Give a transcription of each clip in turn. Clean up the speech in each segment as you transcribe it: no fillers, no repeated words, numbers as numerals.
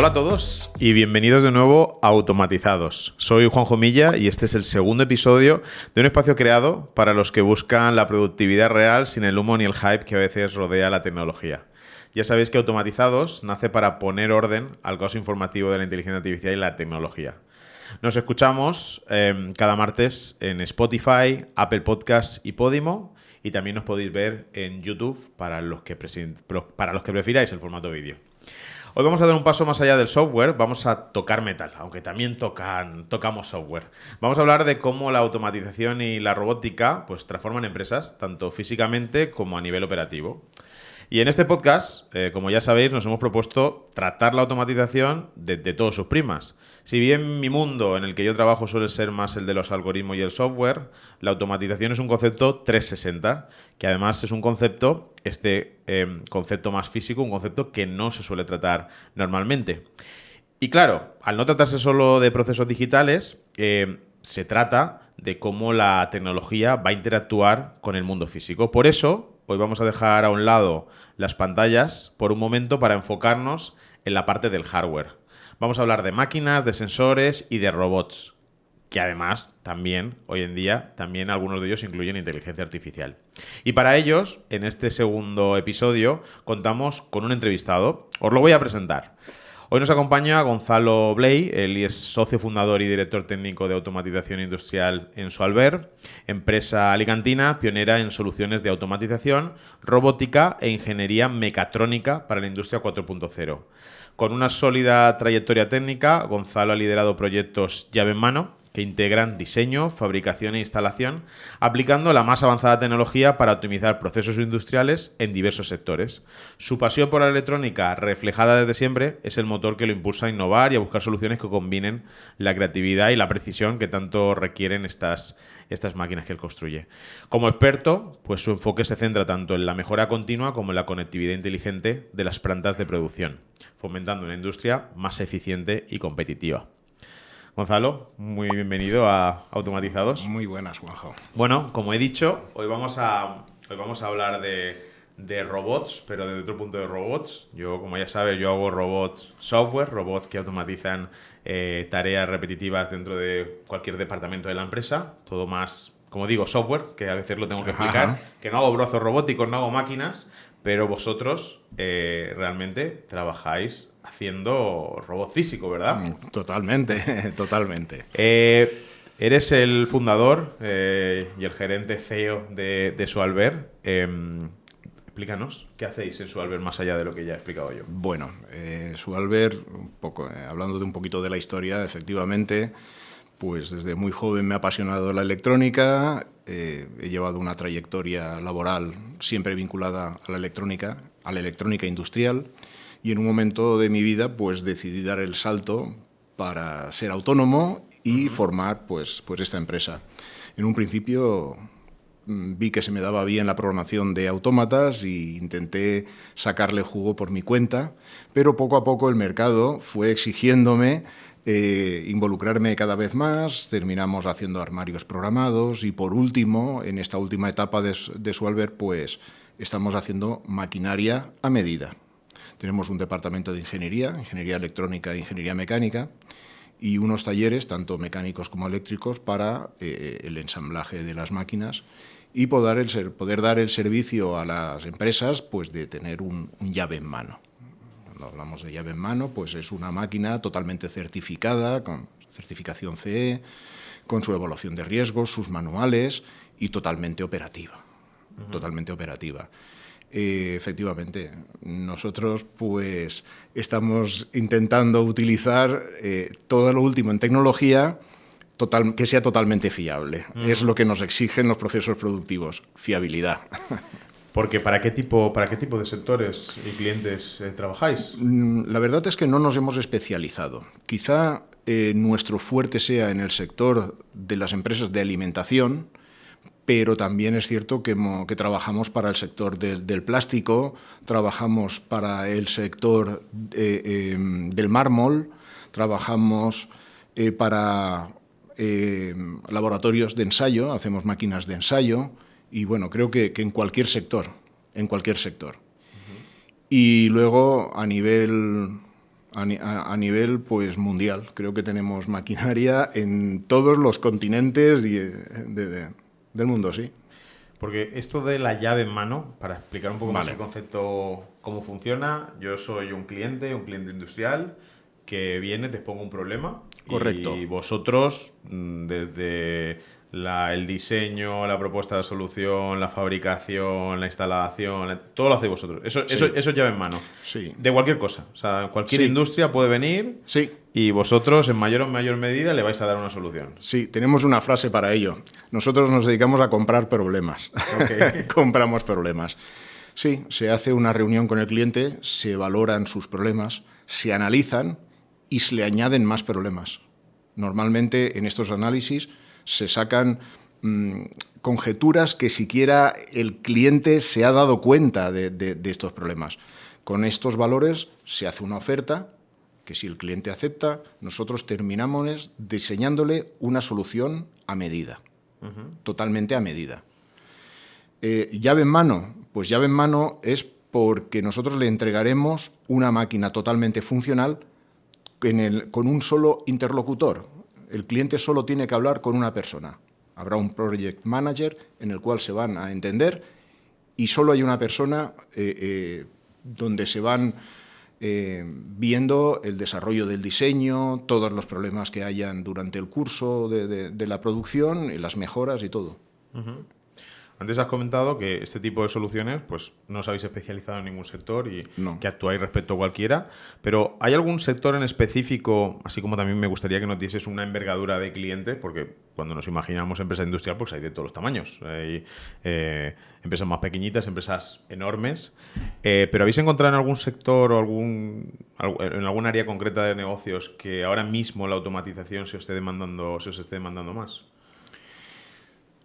Hola a todos y bienvenidos de nuevo a Automatizados. Soy Juanjo Milla y este es el segundo episodio de un espacio creado para los que buscan la productividad real sin el humo ni el hype que a veces rodea la tecnología. Ya sabéis que Automatizados nace para poner orden al caos informativo de la inteligencia artificial y la tecnología. Nos escuchamos cada martes en Spotify, Apple Podcasts y Podimo, y también nos podéis ver en YouTube para los que prefiráis el formato vídeo. Hoy vamos a dar un paso más allá del software, vamos a tocar metal, aunque también tocamos software. Vamos a hablar de cómo la automatización y la robótica pues, transforman empresas, tanto físicamente como a nivel operativo. Y en este podcast, como ya sabéis, nos hemos propuesto tratar la automatización de todas sus primas. Si bien mi mundo en el que yo trabajo suele ser más el de los algoritmos y el software, la automatización es un concepto 360, que además es un concepto, concepto más físico, un concepto que no se suele tratar normalmente. Y claro, al no tratarse solo de procesos digitales, se trata de cómo la tecnología va a interactuar con el mundo físico. Por eso, hoy vamos a dejar a un lado las pantallas por un momento para enfocarnos en la parte del hardware. Vamos a hablar de máquinas, de sensores y de robots, que además también, hoy en día, también algunos de ellos incluyen inteligencia artificial. Y para ellos, en este segundo episodio, contamos con un entrevistado. Os lo voy a presentar. Hoy nos acompaña Gonzalo Bley, él es socio fundador y director técnico de automatización industrial en Sualver, empresa alicantina pionera en soluciones de automatización, robótica e ingeniería mecatrónica para la industria 4.0. Con una sólida trayectoria técnica, Gonzalo ha liderado proyectos llave en mano que integran diseño, fabricación e instalación, aplicando la más avanzada tecnología para optimizar procesos industriales en diversos sectores. Su pasión por la electrónica, reflejada desde siempre, es el motor que lo impulsa a innovar y a buscar soluciones que combinen la creatividad y la precisión que tanto requieren estas máquinas que él construye. Como experto, pues su enfoque se centra tanto en la mejora continua como en la conectividad inteligente de las plantas de producción, fomentando una industria más eficiente y competitiva. Gonzalo, muy bienvenido a Automatizados. Muy buenas, Juanjo. Bueno, como he dicho, hoy vamos a hablar de robots, pero desde otro punto de robots. Yo, como ya sabes, yo hago robots software, robots que automatizan tareas repetitivas dentro de cualquier departamento de la empresa. Todo más, como digo, software, que a veces lo tengo que explicar. Ajá. Que no hago brazos robóticos, no hago máquinas, pero vosotros realmente trabajáis haciendo robot físico, ¿verdad? Totalmente, totalmente. Eres el fundador y el gerente CEO de Sualver. Explícanos, ¿qué hacéis en Sualver más allá de lo que ya he explicado yo? Bueno, Sualver, hablando de un poquito de la historia, efectivamente, pues desde muy joven me ha apasionado la electrónica, he llevado una trayectoria laboral siempre vinculada a la electrónica industrial, y en un momento de mi vida pues decidí dar el salto para ser autónomo y formar pues esta empresa. En un principio vi que se me daba bien la programación de autómatas e intenté sacarle jugo por mi cuenta, pero poco a poco el mercado fue exigiéndome involucrarme cada vez más, terminamos haciendo armarios programados y por último, en esta última etapa de Sualver, pues estamos haciendo maquinaria a medida. Tenemos un departamento de ingeniería electrónica e ingeniería mecánica, y unos talleres, tanto mecánicos como eléctricos, para el ensamblaje de las máquinas y poder dar el servicio a las empresas pues, de tener un llave en mano. Cuando hablamos de llave en mano, pues es una máquina totalmente certificada, con certificación CE, con su evaluación de riesgos, sus manuales y totalmente operativa. Totalmente operativa. Efectivamente, nosotros pues estamos intentando utilizar todo lo último en tecnología que sea totalmente fiable. Es lo que nos exigen los procesos productivos, fiabilidad. Porque ¿para qué tipo de sectores y clientes trabajáis? La verdad es que no nos hemos especializado. Quizá nuestro fuerte sea en el sector de las empresas de alimentación, pero también es cierto que trabajamos para el sector del plástico, trabajamos para el sector del mármol, trabajamos para laboratorios de ensayo, hacemos máquinas de ensayo, y bueno, creo que en cualquier sector. Y luego, a nivel a nivel pues mundial. Creo que tenemos maquinaria en todos los continentes del mundo, sí. Porque esto de la llave en mano, para explicar un poco más Vale. el concepto, cómo funciona, yo soy un cliente industrial que viene, te pongo un problema Correcto. y vosotros, desde el diseño, la propuesta de solución, la fabricación, la instalación, todo lo hacéis vosotros. Eso es llave en mano. Sí. De cualquier cosa. O sea, cualquier Sí. industria puede venir Sí. y vosotros, en mayor o mayor medida, le vais a dar una solución. Sí, tenemos una frase para ello. Nosotros nos dedicamos a comprar problemas. Okay. Compramos problemas. Sí, se hace una reunión con el cliente, se valoran sus problemas, se analizan y se le añaden más problemas. Normalmente en estos análisis se sacan conjeturas que siquiera el cliente se ha dado cuenta de estos problemas. Con estos valores se hace una oferta que si el cliente acepta, nosotros terminamos diseñándole una solución a medida, totalmente a medida. Llave en mano, pues llave en mano es porque nosotros le entregaremos una máquina totalmente funcional con un solo interlocutor. El cliente solo tiene que hablar con una persona. Habrá un project manager en el cual se van a entender y solo hay una persona donde se van viendo el desarrollo del diseño, todos los problemas que hayan durante el curso de la producción y las mejoras y todo. Antes has comentado que este tipo de soluciones pues no os habéis especializado en ningún sector y No. que actuáis respecto a cualquiera, pero ¿hay algún sector en específico, así como también me gustaría que nos dieses una envergadura de cliente? Porque cuando nos imaginamos empresa industrial pues hay de todos los tamaños. Hay empresas más pequeñitas, empresas enormes, pero ¿habéis encontrado en algún sector o en algún área concreta de negocios que ahora mismo la automatización se os esté demandando más?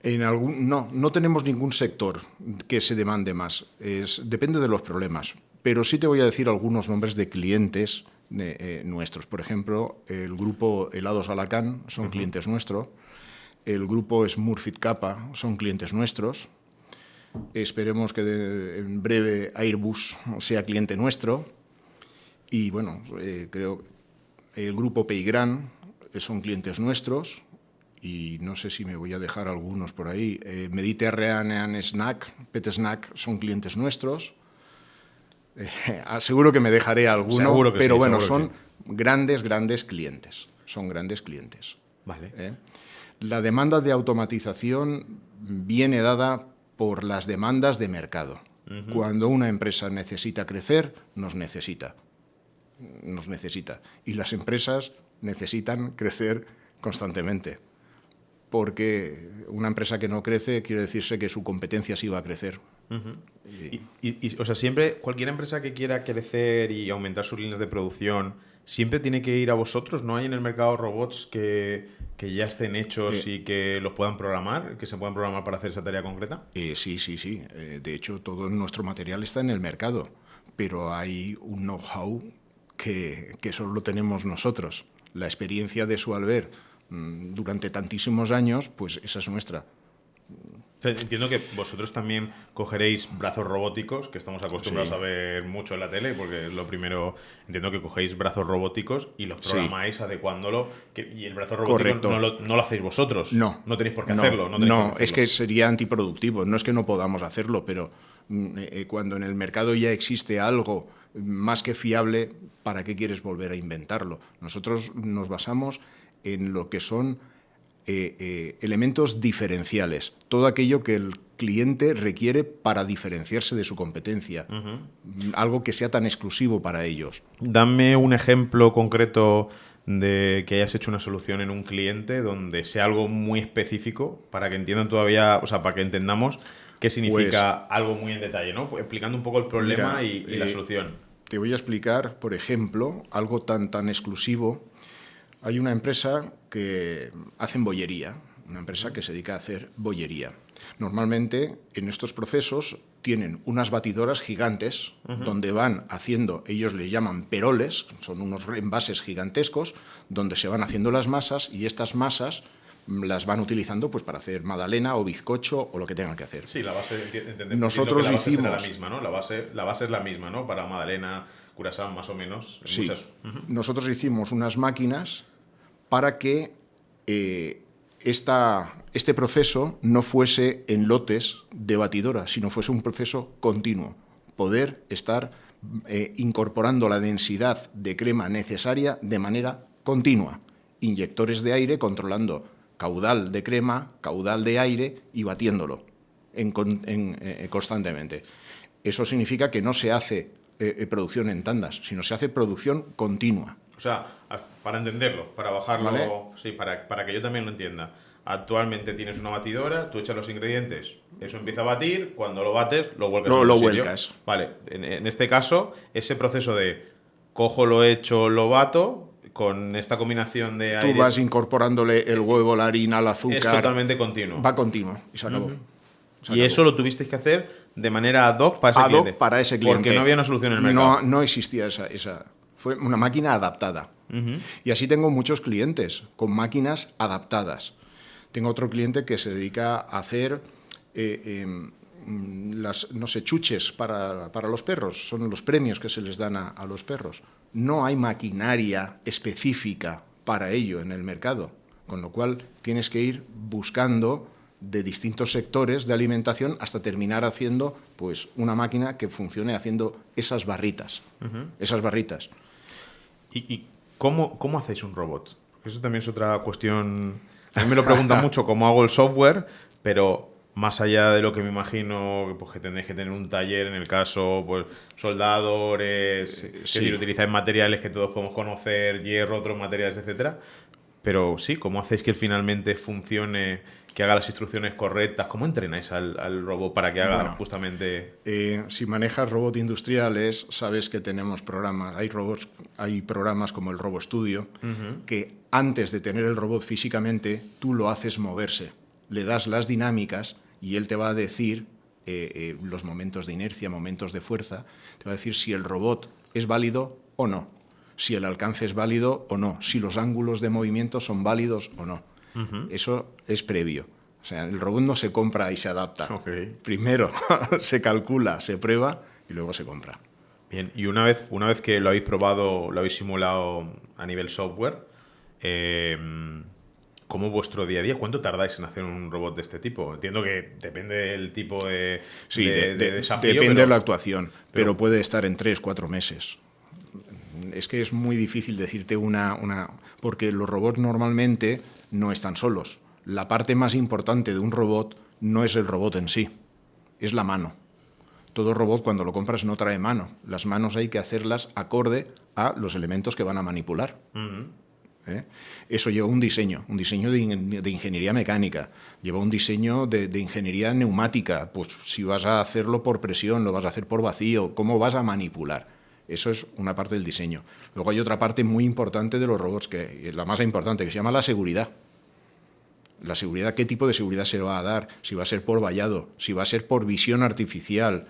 No tenemos ningún sector que se demande más. Depende de los problemas. Pero sí te voy a decir algunos nombres de clientes nuestros. Por ejemplo, el grupo Helados Alacant son clientes nuestros. El grupo Smurfit Kappa son clientes nuestros. Esperemos que en breve Airbus sea cliente nuestro. Y bueno, creo el grupo Peigran son clientes nuestros. Y no sé si me voy a dejar algunos por ahí. Mediterranean Snack, Pet Snack son clientes nuestros. Seguro que me dejaré alguno, pero sí, bueno, son grandes clientes. Son grandes clientes. Vale. La demanda de automatización viene dada por las demandas de mercado. Cuando una empresa necesita crecer, nos necesita. Y las empresas necesitan crecer constantemente. Porque una empresa que no crece quiere decirse que su competencia sí va a crecer. O sea, siempre, cualquier empresa que quiera crecer y aumentar sus líneas de producción, siempre tiene que ir a vosotros. ¿No hay en el mercado robots que ya estén hechos y que los puedan programar, que se puedan programar para hacer esa tarea concreta? Sí. De hecho, todo nuestro material está en el mercado, pero hay un know-how que solo lo tenemos nosotros. La experiencia de Sualver durante tantísimos años, pues esa es nuestra. Entiendo que vosotros también cogeréis brazos robóticos, que estamos acostumbrados a ver mucho en la tele, porque lo primero, entiendo que cogéis brazos robóticos y los programáis adecuándolo, y el brazo robótico no lo hacéis vosotros. No tenéis por qué hacerlo. Es que sería antiproductivo. No es que no podamos hacerlo, pero cuando en el mercado ya existe algo más que fiable, ¿para qué quieres volver a inventarlo? Nosotros nos basamos en lo que son elementos diferenciales, todo aquello que el cliente requiere para diferenciarse de su competencia, algo que sea tan exclusivo para ellos. Dame un ejemplo concreto de que hayas hecho una solución en un cliente donde sea algo muy específico para que entiendan todavía, o sea, para que entendamos qué significa algo muy en detalle, ¿no? Pues explicando un poco el problema y la solución. Te voy a explicar, por ejemplo, algo tan exclusivo. Hay una empresa que hacen bollería, una empresa que se dedica a hacer bollería. Normalmente en estos procesos tienen unas batidoras gigantes donde van haciendo, ellos le llaman peroles, son unos envases gigantescos donde se van haciendo las masas y estas masas las van utilizando pues para hacer magdalena o bizcocho o lo que tengan que hacer. Sí, la base, nosotros la base hicimos será la misma, ¿no? La base es la misma, ¿no? Para magdalena Curaçao más o menos. Sí. Nosotros hicimos unas máquinas para que este proceso no fuese en lotes de batidora, sino fuese un proceso continuo. Poder estar incorporando la densidad de crema necesaria de manera continua. Inyectores de aire controlando caudal de crema, caudal de aire y batiéndolo constantemente. Eso significa que no se hace producción en tandas, sino se hace producción continua. O sea, para entenderlo, para bajarlo, ¿Vale? Sí, para que yo también lo entienda. Actualmente tienes una batidora, tú echas los ingredientes, eso empieza a batir, cuando lo bates, lo vuelcas en Lo otro sitio. vuelcas. Vale, en este caso, ese proceso de cojo, lo echo, lo bato, con esta combinación de aire... Tú vas incorporándole el huevo, la harina, el azúcar... Es totalmente continuo. Va continuo y se acabó. Y eso lo tuvisteis que hacer de manera ad hoc para ese cliente. Ad hoc para ese cliente. Porque no había una solución en el mercado. No existía esa. Fue una máquina adaptada. Y así tengo muchos clientes con máquinas adaptadas. Tengo otro cliente que se dedica a hacer chuches para los perros. Son los premios que se les dan a los perros. No hay maquinaria específica para ello en el mercado, con lo cual tienes que ir buscando de distintos sectores de alimentación hasta terminar haciendo pues una máquina que funcione haciendo esas barritas. Esas barritas. ¿Y cómo hacéis un robot? Eso también es otra cuestión. A mí me lo preguntan mucho cómo hago el software, pero más allá de lo que me imagino, pues que tendréis que tener un taller, en el caso, pues soldadores, Sí. que utilizáis materiales que todos podemos conocer, hierro, otros materiales, etcétera. Pero sí, ¿cómo hacéis que finalmente funcione, que haga las instrucciones correctas? ¿Cómo entrenáis al robot para que haga justamente...? Si manejas robots industriales, sabes que tenemos programas. Hay programas como el RoboStudio, que antes de tener el robot físicamente, tú lo haces moverse. Le das las dinámicas y él te va a decir los momentos de inercia, momentos de fuerza. Te va a decir si el robot es válido o no, si el alcance es válido o no, si los ángulos de movimiento son válidos o no. Eso es previo. O sea, el robot no se compra y se adapta. Okay. Primero se calcula, se prueba y luego se compra. Bien, y una vez que lo habéis probado, lo habéis simulado a nivel software, ¿cómo vuestro día a día? ¿Cuánto tardáis en hacer un robot de este tipo? Entiendo que depende del tipo de desafío. Depende de la actuación, pero puede estar en 3-4 meses. Es que es muy difícil decirte porque los robots normalmente no están solos. La parte más importante de un robot no es el robot en sí, es la mano. Todo robot cuando lo compras no trae mano. Las manos hay que hacerlas acorde a los elementos que van a manipular. Eso lleva un diseño de ingeniería mecánica, lleva un diseño de ingeniería neumática. Pues si vas a hacerlo por presión, lo vas a hacer por vacío, ¿cómo vas a manipular? Eso es una parte del diseño. Luego hay otra parte muy importante de los robots, que es la más importante, que se llama la seguridad. La seguridad, ¿qué tipo de seguridad se va a dar? Si va a ser por vallado, si va a ser por visión artificial,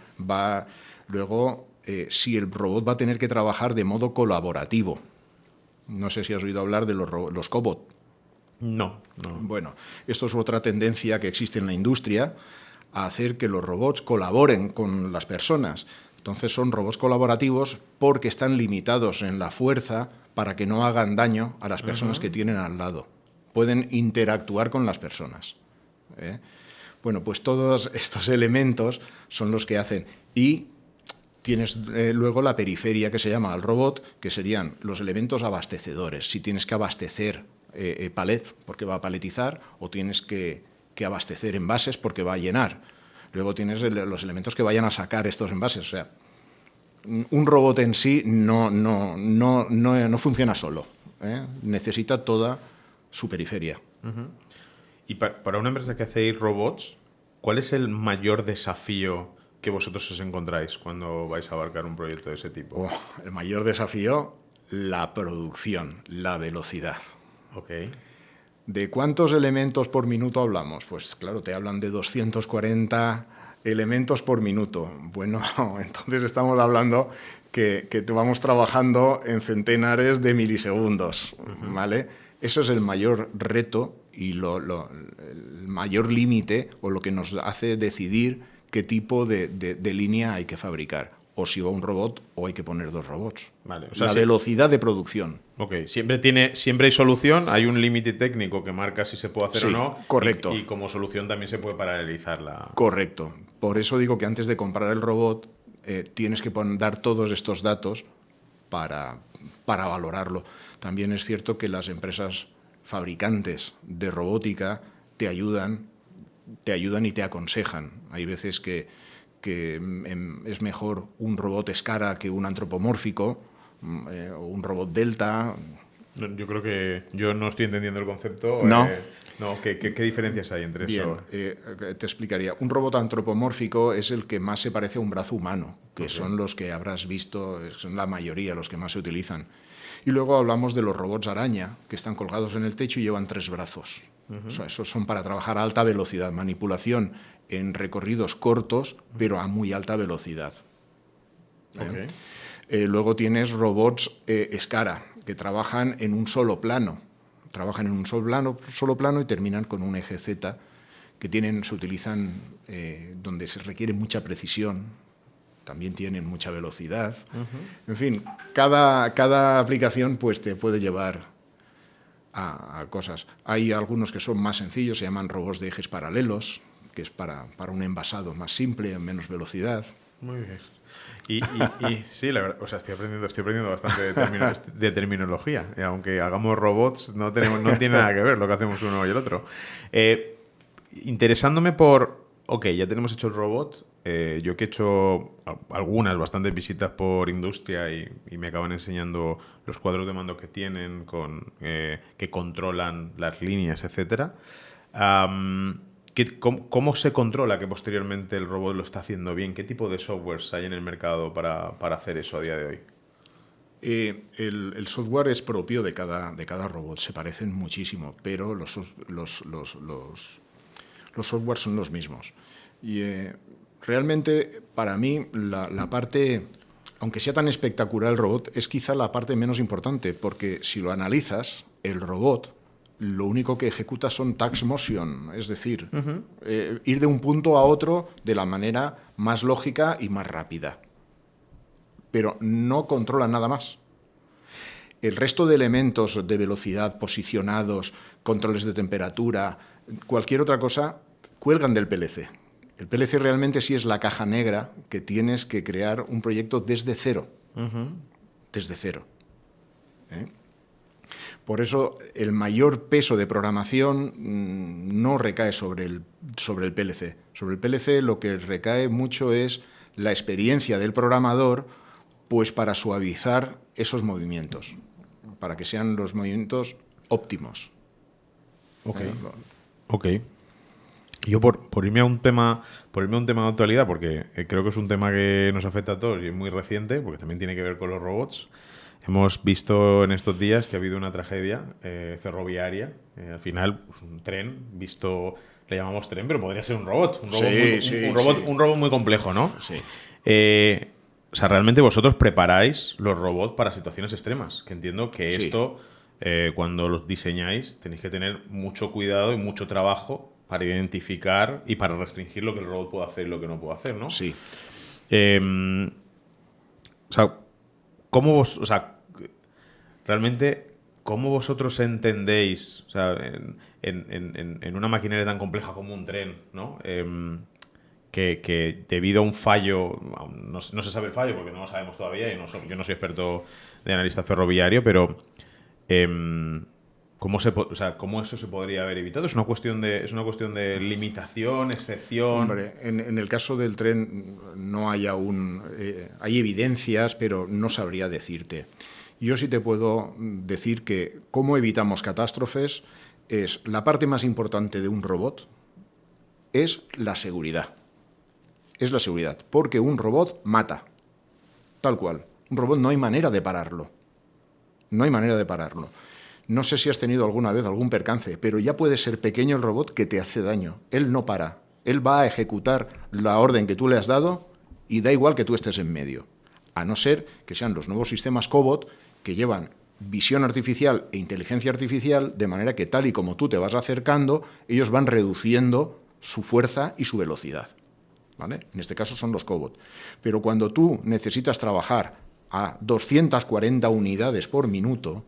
luego si el robot va a tener que trabajar de modo colaborativo. No sé si has oído hablar de los cobots. No. Bueno, esto es otra tendencia que existe en la industria, a hacer que los robots colaboren con las personas. Entonces son robots colaborativos porque están limitados en la fuerza para que no hagan daño a las personas que tienen al lado. Pueden interactuar con las personas. Bueno, pues todos estos elementos son los que hacen. Y tienes luego la periferia que se llama el robot, que serían los elementos abastecedores. Si tienes que abastecer palet porque va a paletizar, o tienes que abastecer envases porque va a llenar. Luego tienes los elementos que vayan a sacar estos envases. O sea, un robot en sí no funciona solo. Necesita toda su periferia. Y para una empresa que hacéis robots, ¿cuál es el mayor desafío que vosotros os encontráis cuando vais a abarcar un proyecto de ese tipo? El mayor desafío, la producción, la velocidad. Okay. ¿De cuántos elementos por minuto hablamos? Pues claro, te hablan de 240 elementos por minuto. Bueno, entonces estamos hablando que vamos trabajando en centenares de milisegundos, ¿vale? Eso es el mayor reto y el mayor límite, o lo que nos hace decidir qué tipo de línea hay que fabricar. o si va un robot o hay que poner 2 robots. Vale, o sea, la velocidad de producción. Ok, siempre hay solución, hay un límite técnico que marca si se puede hacer o no. Correcto. Y como solución también se puede paralelizar Correcto. Por eso digo que antes de comprar el robot tienes que dar todos estos datos para valorarlo. También es cierto que las empresas fabricantes de robótica te ayudan y te aconsejan. Hay veces que es mejor un robot Escara que un antropomórfico, o un robot Delta. Yo creo que yo no estoy entendiendo el concepto. No. ¿Qué diferencias hay entre eso? Te explicaría. Un robot antropomórfico es el que más se parece a un brazo humano, que son los que habrás visto, son la mayoría los que más se utilizan. Y luego hablamos de los robots araña, que están colgados en el techo y llevan 3 brazos. O sea, esos son para trabajar a alta velocidad, manipulación en recorridos cortos, pero a muy alta velocidad. Luego tienes robots Escara, que trabajan en un solo plano. Trabajan en un solo plano y terminan con un eje Z, que se utilizan donde se requiere mucha precisión, también tienen mucha velocidad. En fin, cada aplicación pues, te puede llevar a cosas. Hay algunos que son más sencillos, se llaman robots de ejes paralelos, que es para un envasado más simple, a menos velocidad. Muy bien. Y sí, la verdad, o sea, estoy aprendiendo bastante de terminología. Y aunque hagamos robots, no tiene nada que ver lo que hacemos uno y el otro. Interesándome por... Ok, ya tenemos hecho el robot. Yo que he hecho bastantes visitas por industria y me acaban enseñando los cuadros de mando que tienen, que controlan las líneas, etcétera. ¿Cómo se controla que posteriormente el robot lo está haciendo bien? ¿Qué tipo de softwares hay en el mercado para hacer eso a día de hoy? El software es propio de cada robot, se parecen muchísimo, pero los softwares son los mismos. Y realmente, para mí, la parte, aunque sea tan espectacular el robot, es quizá la parte menos importante, porque si lo analizas, el robot lo único que ejecuta son task motion, es decir, ir de un punto a otro de la manera más lógica y más rápida. Pero no controla nada más. El resto de elementos de velocidad, posicionados, controles de temperatura, cualquier otra cosa, cuelgan del PLC. El PLC realmente sí es la caja negra que tienes que crear un proyecto desde cero. Desde cero. Por eso el mayor peso de programación no recae sobre el PLC. Sobre el PLC lo que recae mucho es la experiencia del programador, pues para suavizar esos movimientos, para que sean los movimientos óptimos. Ok. Yo por irme a un tema de actualidad, porque creo que es un tema que nos afecta a todos y es muy reciente, porque también tiene que ver con los robots. Hemos visto en estos días que ha habido una tragedia ferroviaria. Al final, pues un tren, le llamamos tren, pero podría ser un robot. Un robot muy complejo, ¿no? Sí. O sea, realmente vosotros preparáis los robots para situaciones extremas. Que entiendo que esto, cuando los diseñáis, tenéis que tener mucho cuidado y mucho trabajo para identificar y para restringir lo que el robot puede hacer y lo que no puede hacer, ¿no? Sí. O sea, realmente, ¿cómo vosotros entendéis, o sea, en una maquinaria tan compleja como un tren, ¿no? Que debido a un fallo, no se sabe el fallo porque no lo sabemos todavía y yo no soy experto de analista ferroviario, pero ¿cómo eso se podría haber evitado? ¿Es una cuestión de limitación, excepción? Hombre, en el caso del tren no hay aún... hay evidencias, pero no sabría decirte. Yo sí te puedo decir que cómo evitamos catástrofes es la parte más importante de un robot, es la seguridad. Es la seguridad, porque un robot mata, tal cual. Un robot no hay manera de pararlo. No hay manera de pararlo. No sé si has tenido alguna vez algún percance, pero ya puede ser pequeño el robot que te hace daño. Él no para. Él va a ejecutar la orden que tú le has dado y da igual que tú estés en medio. A no ser que sean los nuevos sistemas Cobot que llevan visión artificial e inteligencia artificial, de manera que tal y como tú te vas acercando, ellos van reduciendo su fuerza y su velocidad. ¿vale? En este caso son los cobots. Pero cuando tú necesitas trabajar a 240 unidades por minuto,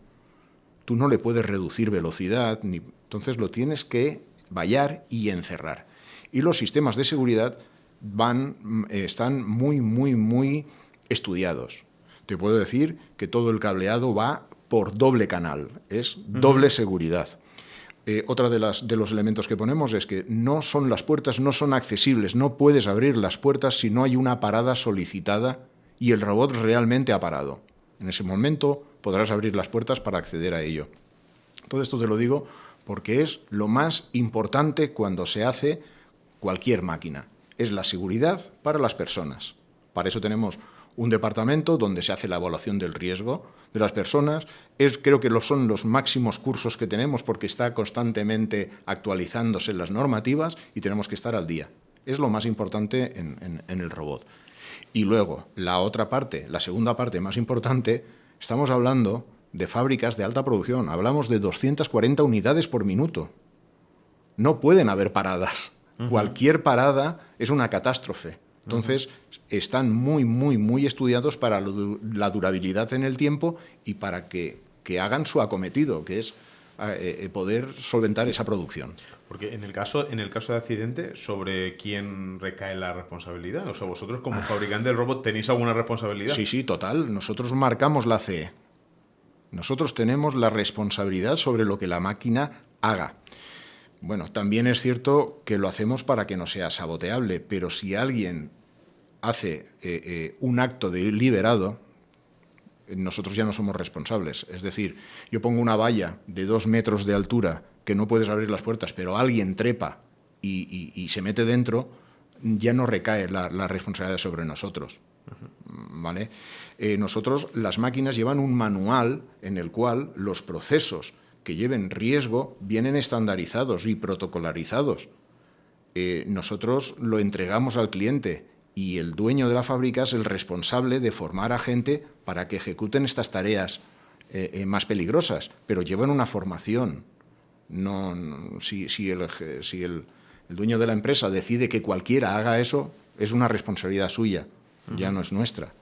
tú no le puedes reducir velocidad, entonces lo tienes que vallar y encerrar. Y los sistemas de seguridad están muy, muy, muy estudiados. Te puedo decir que todo el cableado va por doble canal, es doble seguridad. Otra de los elementos que ponemos es que las puertas no son accesibles, no puedes abrir las puertas si no hay una parada solicitada y el robot realmente ha parado. En ese momento podrás abrir las puertas para acceder a ello. Todo esto te lo digo porque es lo más importante cuando se hace cualquier máquina. Es la seguridad para las personas. Para eso tenemos un departamento donde se hace la evaluación del riesgo de las personas. Creo que son los máximos cursos que tenemos porque está constantemente actualizándose las normativas y tenemos que estar al día. Es lo más importante en el robot. Y luego, la segunda parte más importante, estamos hablando de fábricas de alta producción. Hablamos de 240 unidades por minuto. No pueden haber paradas. Cualquier parada es una catástrofe. Entonces, están muy, muy, muy estudiados para la durabilidad en el tiempo y para que hagan su acometido, que es poder solventar esa producción. Porque en el caso de accidente, ¿sobre quién recae la responsabilidad? O sea, vosotros como fabricante del robot, ¿tenéis alguna responsabilidad? Sí, total. Nosotros marcamos la CE. Nosotros tenemos la responsabilidad sobre lo que la máquina haga. Bueno, también es cierto que lo hacemos para que no sea saboteable, pero si alguien hace un acto deliberado, nosotros ya no somos responsables. Es decir, yo pongo una valla de 2 metros de altura que no puedes abrir las puertas, pero alguien trepa y se mete dentro, ya no recae la responsabilidad sobre nosotros. ¿Vale? Nosotros, las máquinas llevan un manual en el cual los procesos que lleven riesgo vienen estandarizados y protocolarizados. Nosotros lo entregamos al cliente y el dueño de la fábrica es el responsable de formar a gente para que ejecuten estas tareas más peligrosas, pero llevan una formación. Si el dueño de la empresa decide que cualquiera haga eso, es una responsabilidad suya, ya no es nuestra.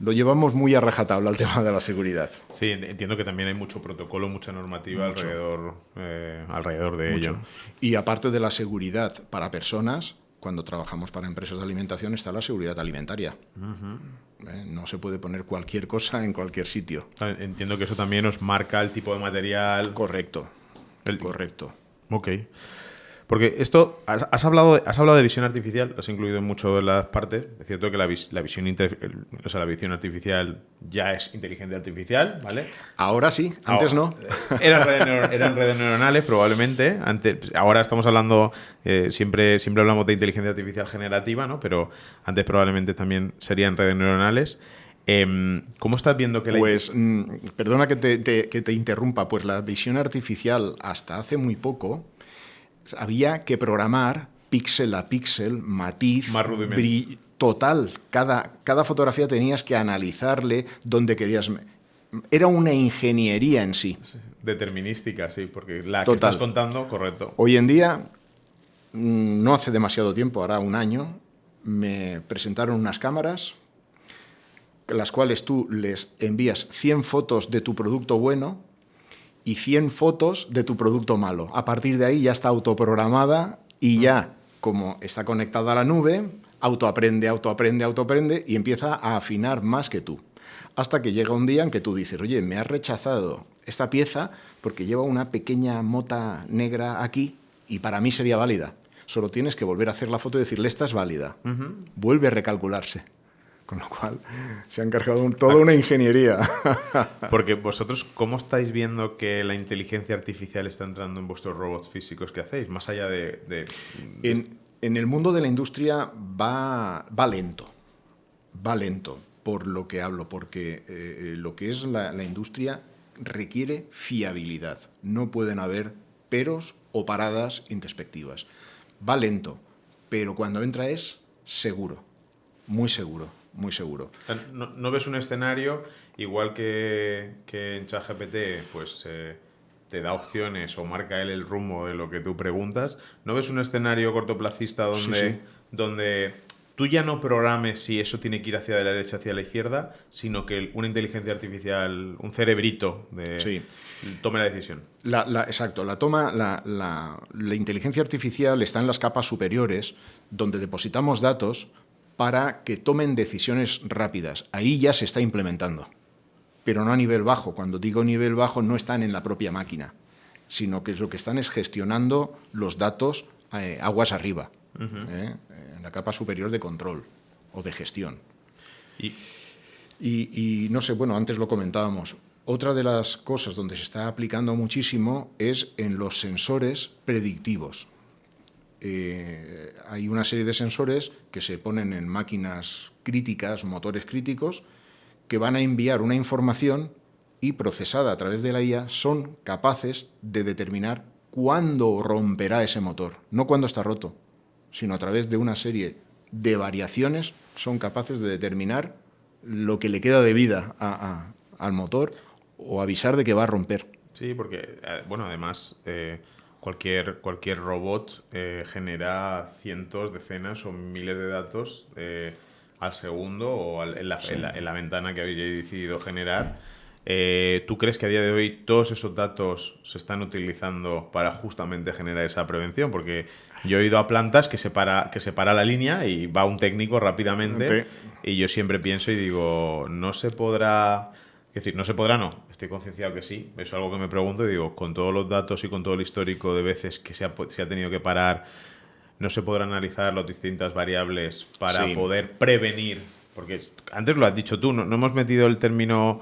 Lo llevamos muy a rajatabla al tema de la seguridad. Sí, entiendo que también hay mucho protocolo, mucha normativa alrededor de ello. Y aparte de la seguridad para personas, cuando trabajamos para empresas de alimentación está la seguridad alimentaria. No se puede poner cualquier cosa en cualquier sitio. Entiendo que eso también os marca el tipo de material. Correcto. Correcto. Ok. Porque esto, has hablado de visión artificial, lo has incluido en mucho de las partes. Es cierto que la visión artificial ya es inteligencia artificial, ¿vale? Ahora sí, antes no. Eran redes neuronales, probablemente. Ahora estamos hablando, siempre hablamos de inteligencia artificial generativa, ¿no? Pero antes probablemente también serían redes neuronales. ¿Cómo estás viendo que perdona que te interrumpa, pues la visión artificial hasta hace muy poco había que programar píxel a píxel, matiz, brillo, total. Cada fotografía tenías que analizarle dónde querías. Era una ingeniería en sí. Determinística, sí, porque la total. Que estás contando, correcto. Hoy en día, no hace demasiado tiempo, hará un año, me presentaron unas cámaras, las cuales tú les envías 100 fotos de tu producto bueno y 100 fotos de tu producto malo. A partir de ahí ya está autoprogramada y ya, como está conectada a la nube, autoaprende y empieza a afinar más que tú. Hasta que llega un día en que tú dices, oye, me has rechazado esta pieza porque lleva una pequeña mota negra aquí y para mí sería válida. Solo tienes que volver a hacer la foto y decirle, esta es válida. Vuelve a recalcularse. Con lo cual, se ha encargado toda una ingeniería. Porque vosotros, ¿cómo estáis viendo que la inteligencia artificial está entrando en vuestros robots físicos que hacéis? Más allá En el mundo de la industria va lento. Va lento, por lo que hablo, porque lo que es la industria requiere fiabilidad. No pueden haber peros o paradas introspectivas. Va lento, pero cuando entra es seguro, muy seguro. Muy seguro. ¿No ves un escenario igual que en ChatGPT pues te da opciones o marca él el rumbo de lo que tú preguntas? ¿No ves un escenario cortoplacista donde donde tú ya no programes si eso tiene que ir hacia la derecha, hacia la izquierda, sino que una inteligencia artificial, un cerebrito, Sí. tome la decisión. Exacto, la inteligencia artificial está en las capas superiores, donde depositamos datos para que tomen decisiones rápidas. Ahí ya se está implementando, pero no a nivel bajo. Cuando digo nivel bajo, no están en la propia máquina, sino que lo que están es gestionando los datos aguas arriba, en la capa superior de control o de gestión. Y no sé, bueno, antes lo comentábamos. Otra de las cosas donde se está aplicando muchísimo es en los sensores predictivos. Hay una serie de sensores que se ponen en máquinas críticas, motores críticos, que van a enviar una información y, procesada a través de la IA, son capaces de determinar cuándo romperá ese motor. No cuándo está roto, sino a través de una serie de variaciones son capaces de determinar lo que le queda de vida al motor o avisar de que va a romper. Sí, porque, bueno, además, cualquier robot genera cientos, decenas o miles de datos al segundo o en la ventana que habéis decidido generar. ¿Tú crees que a día de hoy todos esos datos se están utilizando para justamente generar esa prevención? Porque yo he ido a plantas que se para la línea y va un técnico rápidamente y yo siempre pienso y digo, no se podrá... Es decir, no se podrá, no. Estoy concienciado que sí. Eso es algo que me pregunto y digo, con todos los datos y con todo el histórico de veces que se ha tenido que parar, ¿no se podrán analizar las distintas variables para poder prevenir? Porque antes lo has dicho tú, no hemos metido el término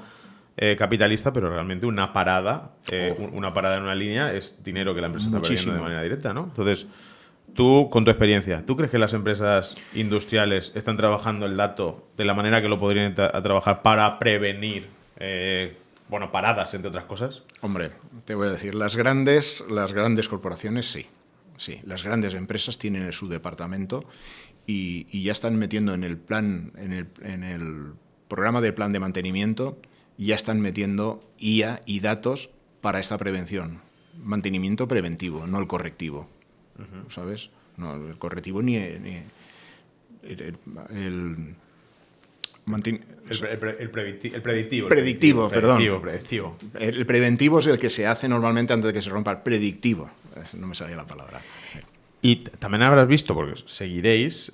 capitalista, pero realmente una parada en una línea es dinero que la empresa está perdiendo de manera directa, ¿no? Entonces, tú, con tu experiencia, ¿tú crees que las empresas industriales están trabajando el dato de la manera que lo podrían trabajar para prevenir paradas, entre otras cosas? Hombre, te voy a decir, las grandes corporaciones sí. Sí, las grandes empresas tienen su departamento y ya están metiendo en el plan, en el programa del plan de mantenimiento, ya están metiendo IA y datos para esta prevención. Mantenimiento preventivo, no el correctivo. ¿Sabes? No, el correctivo ni el predictivo. Predictivo, perdón. Predictivo. El preventivo es el que se hace normalmente antes de que se rompa. El predictivo. No me salía la palabra. Y también habrás visto, porque seguiréis,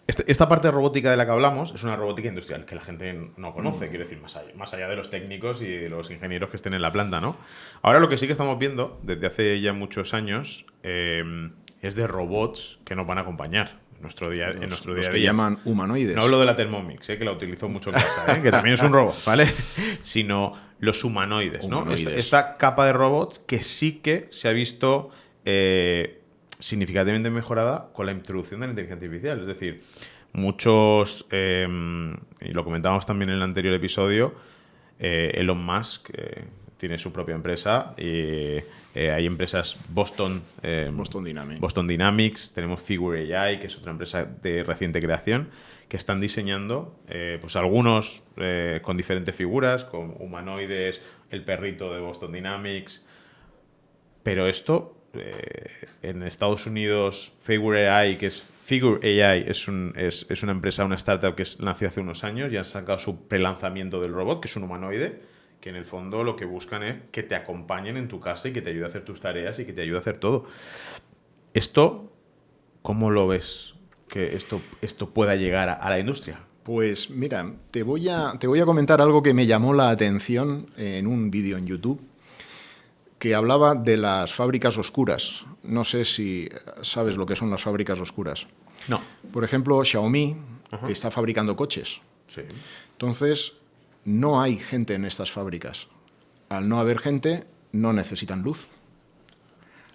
esta parte de robótica de la que hablamos es una robótica industrial que la gente no conoce, quiero decir, más allá de los técnicos y de los ingenieros que estén en la planta, ¿no? Ahora lo que sí que estamos viendo desde hace ya muchos años es de robots que nos van a acompañar en nuestro día a día. Los que llaman humanoides. No hablo de la Thermomix, que la utilizo mucho en casa, que también es un robot, ¿vale? Sino los humanoides, ¿no? Esta capa de robots que sí que se ha visto significativamente mejorada con la introducción de la inteligencia artificial. Es decir, muchos, y lo comentábamos también en el anterior episodio, Elon Musk tiene su propia empresa y hay empresas Boston Dynamics, tenemos Figure AI, que es otra empresa de reciente creación, que están diseñando pues algunos con diferentes figuras, con humanoides, el perrito de Boston Dynamics, pero esto en Estados Unidos, Figure AI es una empresa, una startup que nació hace unos años y han sacado su prelanzamiento del robot, que es un humanoide, que en el fondo lo que buscan es que te acompañen en tu casa y que te ayude a hacer tus tareas y que te ayude a hacer todo. Esto, ¿cómo lo ves? Que esto pueda llegar a la industria. Pues mira, te voy a comentar algo que me llamó la atención en un vídeo en YouTube, que hablaba de las fábricas oscuras. No sé si sabes lo que son las fábricas oscuras. No. Por ejemplo, Xiaomi está fabricando coches. Sí. Entonces, no hay gente en estas fábricas. Al no haber gente, no necesitan luz.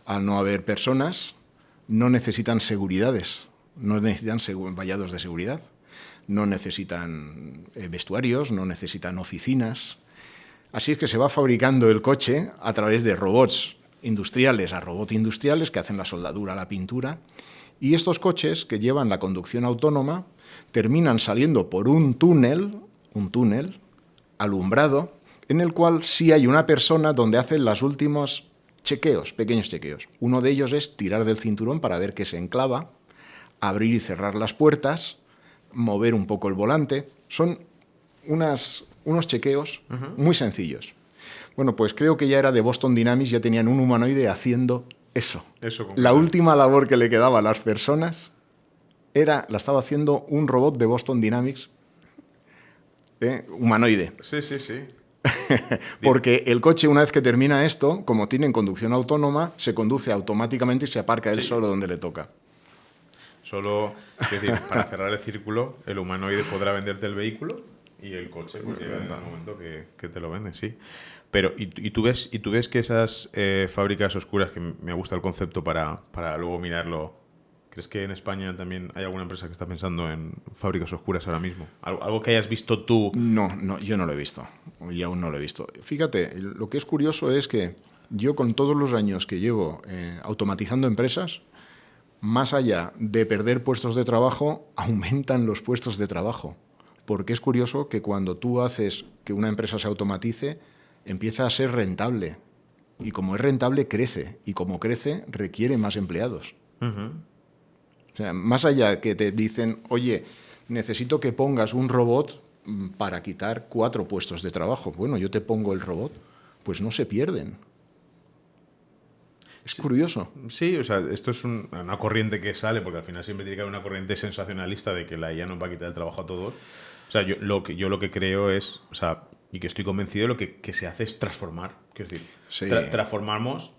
Al no haber personas, no necesitan seguridades. No necesitan vallados de seguridad. No necesitan vestuarios, no necesitan oficinas. Así es que se va fabricando el coche a través de robots industriales que hacen la soldadura, la pintura. Y estos coches que llevan la conducción autónoma terminan saliendo por un túnel alumbrado, en el cual sí hay una persona donde hacen los últimos chequeos, pequeños chequeos. Uno de ellos es tirar del cinturón para ver que se enclava. abrir y cerrar las puertas, mover un poco el volante. Son unos chequeos muy sencillos. Bueno, pues creo que ya era de Boston Dynamics, ya tenían un humanoide haciendo eso. La última labor que le quedaba a las personas la estaba haciendo un robot de Boston Dynamics humanoide. Sí. Porque el coche, una vez que termina esto, como tiene en conducción autónoma, se conduce automáticamente y se aparca él solo donde le toca. Solo, es decir, para cerrar el círculo, el humanoide podrá venderte el vehículo y el coche pues llega en el momento que te lo vende, sí. Pero, ¿y tú ves que esas fábricas oscuras, que me gusta el concepto para luego mirarlo, crees que en España también hay alguna empresa que está pensando en fábricas oscuras ahora mismo? ¿Algo que hayas visto tú? No, yo no lo he visto. Y aún no lo he visto. Fíjate, lo que es curioso es que yo con todos los años que llevo automatizando empresas, más allá de perder puestos de trabajo, aumentan los puestos de trabajo. Porque es curioso que cuando tú haces que una empresa se automatice, empieza a ser rentable. Y como es rentable, crece. Y como crece, requiere más empleados. O sea, más allá que te dicen, oye, necesito que pongas un robot para quitar 4 puestos de trabajo. Bueno, yo te pongo el robot, pues no se pierden. Es curioso. Sí, o sea, esto es una corriente que sale, porque al final siempre tiene que haber una corriente sensacionalista de que la IA nos va a quitar el trabajo a todos. O sea, yo lo que creo es, o sea, y que estoy convencido de lo que se hace es transformar. Quiero decir, Sí. transformamos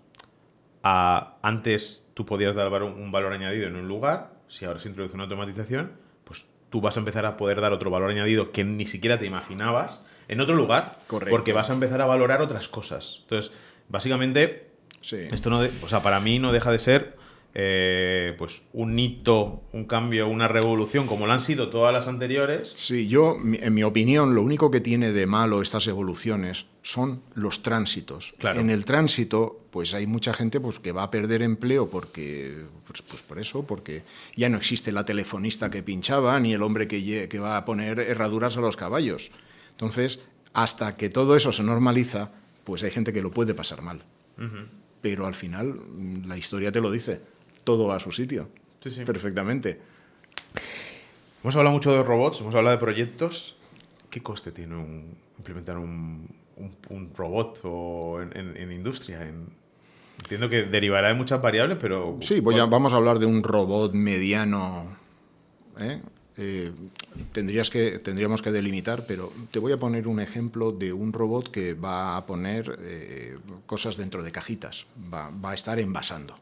antes tú podías dar un valor añadido en un lugar, si ahora se introduce una automatización, pues tú vas a empezar a poder dar otro valor añadido que ni siquiera te imaginabas en otro lugar. Correcto. Porque vas a empezar a valorar otras cosas. Entonces, básicamente, Sí. esto o sea, para mí no deja de ser pues un hito, un cambio, una revolución, como lo han sido todas las anteriores. Sí, en mi opinión, lo único que tiene de malo estas evoluciones son los tránsitos. Claro. En el tránsito, pues hay mucha gente pues, que va a perder empleo porque ya no existe la telefonista que pinchaba ni el hombre que va a poner herraduras a los caballos. Entonces, hasta que todo eso se normaliza, pues hay gente que lo puede pasar mal. Pero al final, la historia te lo dice. Todo va a su sitio. Sí. Perfectamente. Hemos hablado mucho de robots, hemos hablado de proyectos. ¿Qué coste tiene implementar un robot o en industria? Entiendo que derivará de muchas variables, pero... Sí, vamos a hablar de un robot mediano. Tendríamos que delimitar, pero te voy a poner un ejemplo de un robot que va a poner cosas dentro de cajitas, va a estar envasando.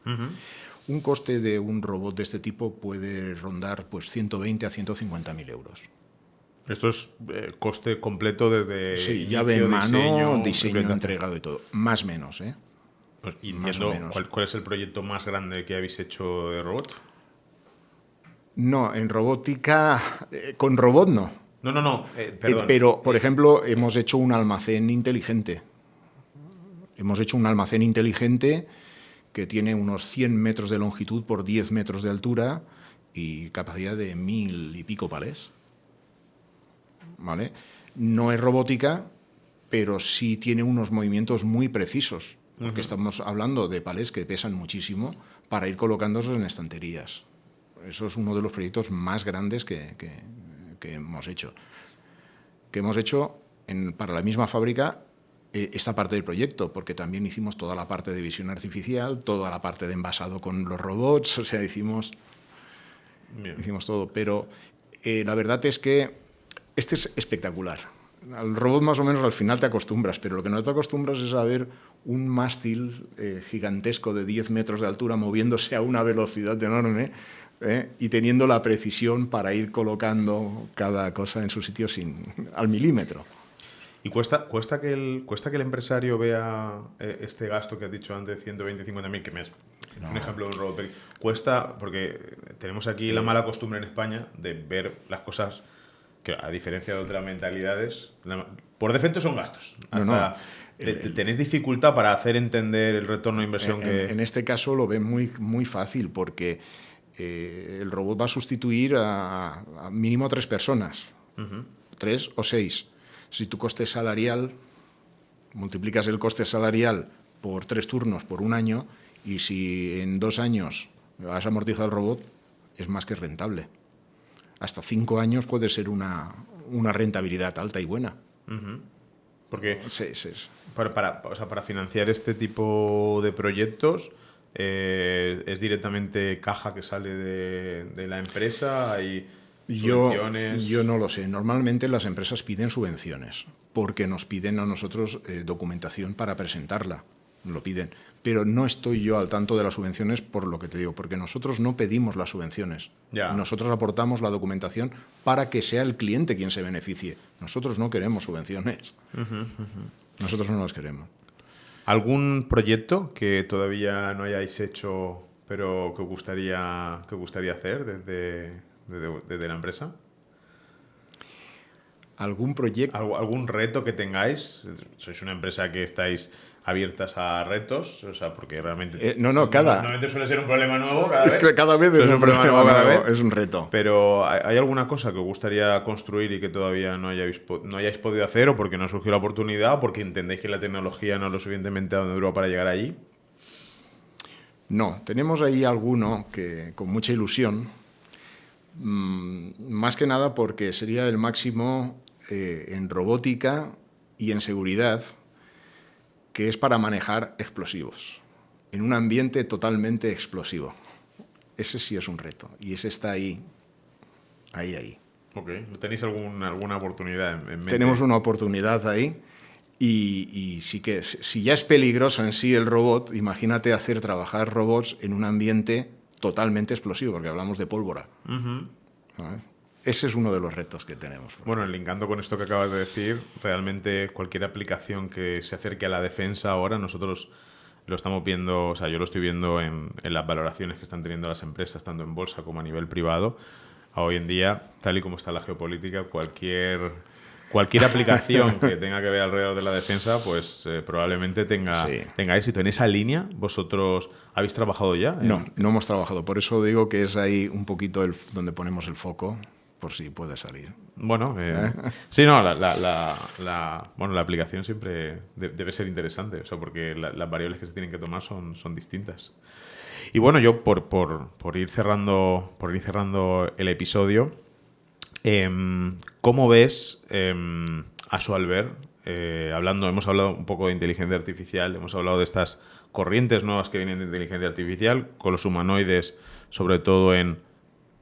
Un coste de un robot de este tipo puede rondar pues 120 a 150.000 euros. Esto es coste completo desde... Sí, llave en mano, diseño entregado y todo. Más o menos, ¿eh? Pues, entiendo, ¿cuál es el proyecto más grande que habéis hecho de robot? No, en robótica, con robot no. No, perdón. Pero, por ejemplo, hemos hecho un almacén inteligente. Hemos hecho un almacén inteligente que tiene unos 100 metros de longitud por 10 metros de altura y capacidad de 1000 y pico palés. ¿Vale? No es robótica, pero sí tiene unos movimientos muy precisos, porque estamos hablando de palés que pesan muchísimo para ir colocándolos en estanterías. Eso es uno de los proyectos más grandes que hemos hecho. Que hemos hecho para la misma fábrica esta parte del proyecto, porque también hicimos toda la parte de visión artificial, toda la parte de envasado con los robots, o sea, hicimos todo. Pero la verdad es que este es espectacular. Al robot más o menos al final te acostumbras, pero lo que no te acostumbras es a ver un mástil gigantesco de 10 metros de altura moviéndose a una velocidad enorme y teniendo la precisión para ir colocando cada cosa en su sitio al milímetro. ¿Y cuesta que el empresario vea este gasto que has dicho antes, 120, 50.000, que es un ejemplo de un robot? Cuesta, porque tenemos aquí la mala costumbre en España de ver las cosas que, a diferencia de otras mentalidades, por defecto son gastos. ¿Tenéis dificultad para hacer entender el retorno de inversión En este caso lo ven muy, muy fácil, porque el robot va a sustituir a mínimo 3 personas, 3 o 6. Si tu coste salarial, multiplicas el coste salarial por 3 turnos por un año, y si en 2 años has amortizado el robot, es más que rentable. Hasta 5 años puede ser una rentabilidad alta y buena. Porque Sí. o sea, para financiar este tipo de proyectos, ¿es directamente caja que sale de la empresa? ¿Hay subvenciones? Yo no lo sé. Normalmente las empresas piden subvenciones porque nos piden a nosotros documentación para presentarla. Lo piden. Pero no estoy yo al tanto de las subvenciones por lo que te digo, porque nosotros no pedimos las subvenciones. Ya. Nosotros aportamos la documentación para que sea el cliente quien se beneficie. Nosotros no queremos subvenciones. Nosotros no las queremos. ¿Algún proyecto que todavía no hayáis hecho, pero que gustaría hacer desde la empresa? ¿Algún proyecto? ¿Algún reto que tengáis? ¿Sois una empresa que estáis abiertas a retos? O sea, porque realmente... Normalmente suele ser un problema nuevo cada vez. Cada vez es un problema nuevo, cada vez. Es un reto. Pero ¿hay alguna cosa que os gustaría construir y que todavía no hayáis podido hacer, o porque no surgió la oportunidad, o porque entendéis que la tecnología no es lo suficientemente madura para llegar allí? No, tenemos ahí alguno que con mucha ilusión, más que nada porque sería el máximo en robótica y en seguridad, que es para manejar explosivos en un ambiente totalmente explosivo. Ese sí es un reto y ese está ahí. Ok, ¿tenéis alguna oportunidad en mente? Tenemos una oportunidad ahí y sí que, si ya es peligroso en sí el robot, imagínate hacer trabajar robots en un ambiente totalmente explosivo, porque hablamos de pólvora. ¿Sabes? Ese es uno de los retos que tenemos. Bueno, linkando con esto que acabas de decir, realmente cualquier aplicación que se acerque a la defensa ahora, nosotros lo estamos viendo, o sea, yo lo estoy viendo en las valoraciones que están teniendo las empresas, tanto en bolsa como a nivel privado. Hoy en día, tal y como está la geopolítica, cualquier aplicación que tenga que ver alrededor de la defensa, pues probablemente tenga éxito. En esa línea, ¿vosotros habéis trabajado ya? No hemos trabajado. Por eso digo que es ahí un poquito donde ponemos el foco, por si puede salir. Bueno, sí, no, la aplicación siempre debe ser interesante, o sea, porque las variables que se tienen que tomar son distintas. Y bueno, yo por ir cerrando el episodio, ¿cómo ves a su Albert? Hemos hablado un poco de inteligencia artificial, hemos hablado de estas corrientes nuevas que vienen de inteligencia artificial, con los humanoides, sobre todo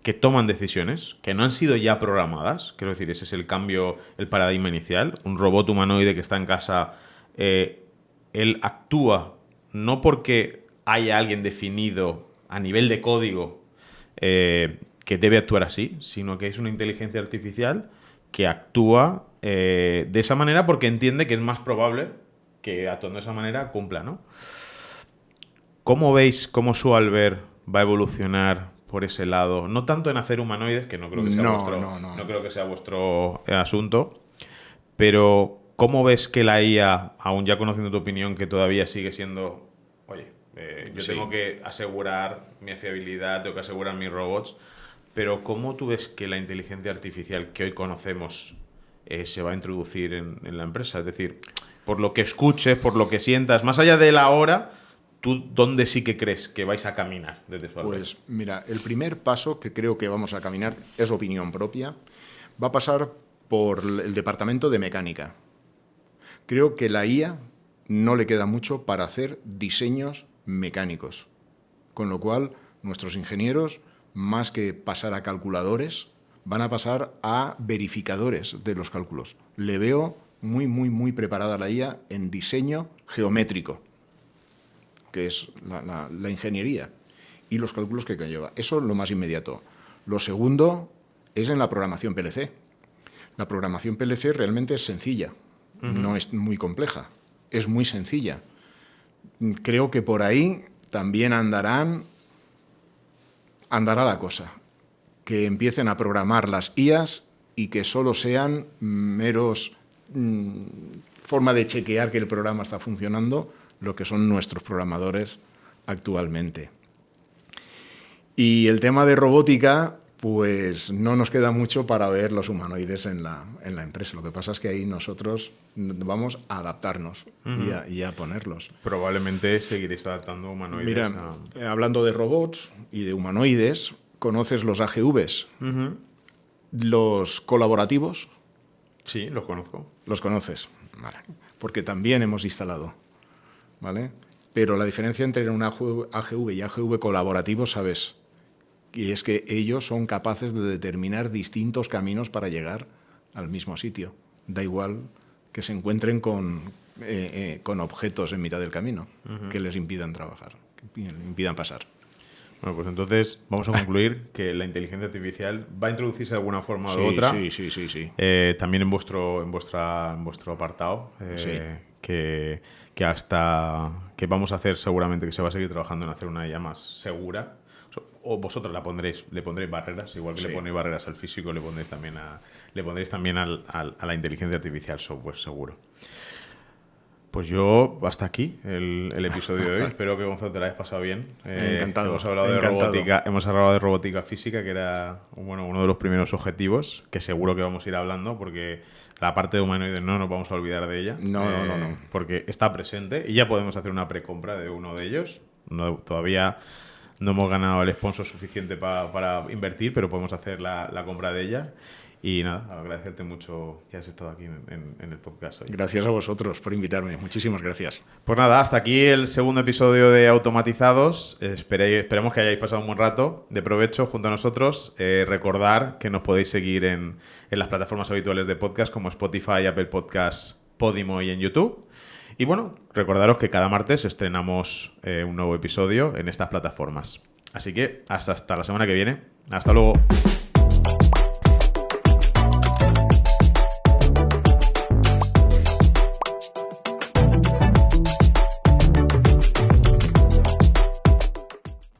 que toman decisiones, que no han sido ya programadas. Quiero decir, ese es el cambio, el paradigma inicial. Un robot humanoide que está en casa, él actúa no porque haya alguien definido a nivel de código que debe actuar así, sino que es una inteligencia artificial que actúa de esa manera porque entiende que es más probable que actuando de esa manera cumpla, ¿no? ¿Cómo veis cómo su Albert va a evolucionar por ese lado? No tanto en hacer humanoides, que no creo que sea no creo que sea vuestro asunto, pero ¿cómo ves que la IA, aún ya conociendo tu opinión, que todavía sigue siendo, oye, yo tengo que asegurar mi fiabilidad, tengo que asegurar mis robots, pero ¿cómo tú ves que la inteligencia artificial que hoy conocemos se va a introducir en la empresa? Es decir, por lo que escuches, por lo que sientas, más allá de la hora, ¿tú dónde sí que crees que vais a caminar desde su Albert? Pues mira, el primer paso que creo que vamos a caminar, es opinión propia, va a pasar por el departamento de mecánica. Creo que la IA no le queda mucho para hacer diseños mecánicos, con lo cual nuestros ingenieros, más que pasar a calculadores, van a pasar a verificadores de los cálculos. Le veo muy preparada la IA en diseño geométrico, que es la ingeniería, y los cálculos que lleva. Eso es lo más inmediato. Lo segundo es en la programación PLC. La programación PLC realmente es sencilla, no es muy compleja, es muy sencilla. Creo que por ahí también andará la cosa, que empiecen a programar las IAs y que solo sean meros forma de chequear que el programa está funcionando, lo que son nuestros programadores actualmente. Y el tema de robótica, pues no nos queda mucho para ver los humanoides en la empresa. Lo que pasa es que ahí nosotros vamos a adaptarnos y a ponerlos. Probablemente seguiréis adaptando humanoides. Mira, hablando de robots y de humanoides, ¿Conoces los AGVs? Ujú. Los colaborativos, Sí, los conozco. los conoces, vale, porque también hemos instalado, ¿vale? Pero la diferencia entre un AGV y AGV colaborativo, ¿sabes? Y es que ellos son capaces de determinar distintos caminos para llegar al mismo sitio. Da igual que se encuentren con objetos en mitad del camino que les impidan trabajar, que les impidan pasar. Bueno, pues entonces vamos a concluir que la inteligencia artificial va a introducirse de alguna forma o de Sí, otra. sí. También en vuestro apartado, Sí. que hasta que vamos a hacer seguramente que se va a seguir trabajando en hacer una IA más segura. O vosotros le pondréis barreras, igual que Sí. le ponéis barreras al físico, le pondréis también a la inteligencia artificial software seguro. Pues yo, hasta aquí el episodio de hoy. Espero que, Gonzalo, te la hayas pasado bien. Encantado. Hemos hablado Encantado. de robótica física, que era uno de los primeros objetivos, que seguro que vamos a ir hablando, porque la parte de humanoides no nos vamos a olvidar de ella. No. Porque está presente y ya podemos hacer una precompra de uno de ellos. Todavía no hemos ganado el sponsor suficiente para invertir, pero podemos hacer la compra de ella. Y nada, agradecerte mucho que has estado aquí en el podcast hoy. Gracias a vosotros por invitarme. Muchísimas gracias. Pues nada, hasta aquí el segundo episodio de Automatizados. Esperemos que hayáis pasado un buen rato de provecho junto a nosotros. Recordar que nos podéis seguir en las plataformas habituales de podcast como Spotify, Apple Podcasts, Podimo y en YouTube. Y bueno, recordaros que cada martes estrenamos un nuevo episodio en estas plataformas. Así que hasta la semana que viene. Hasta luego.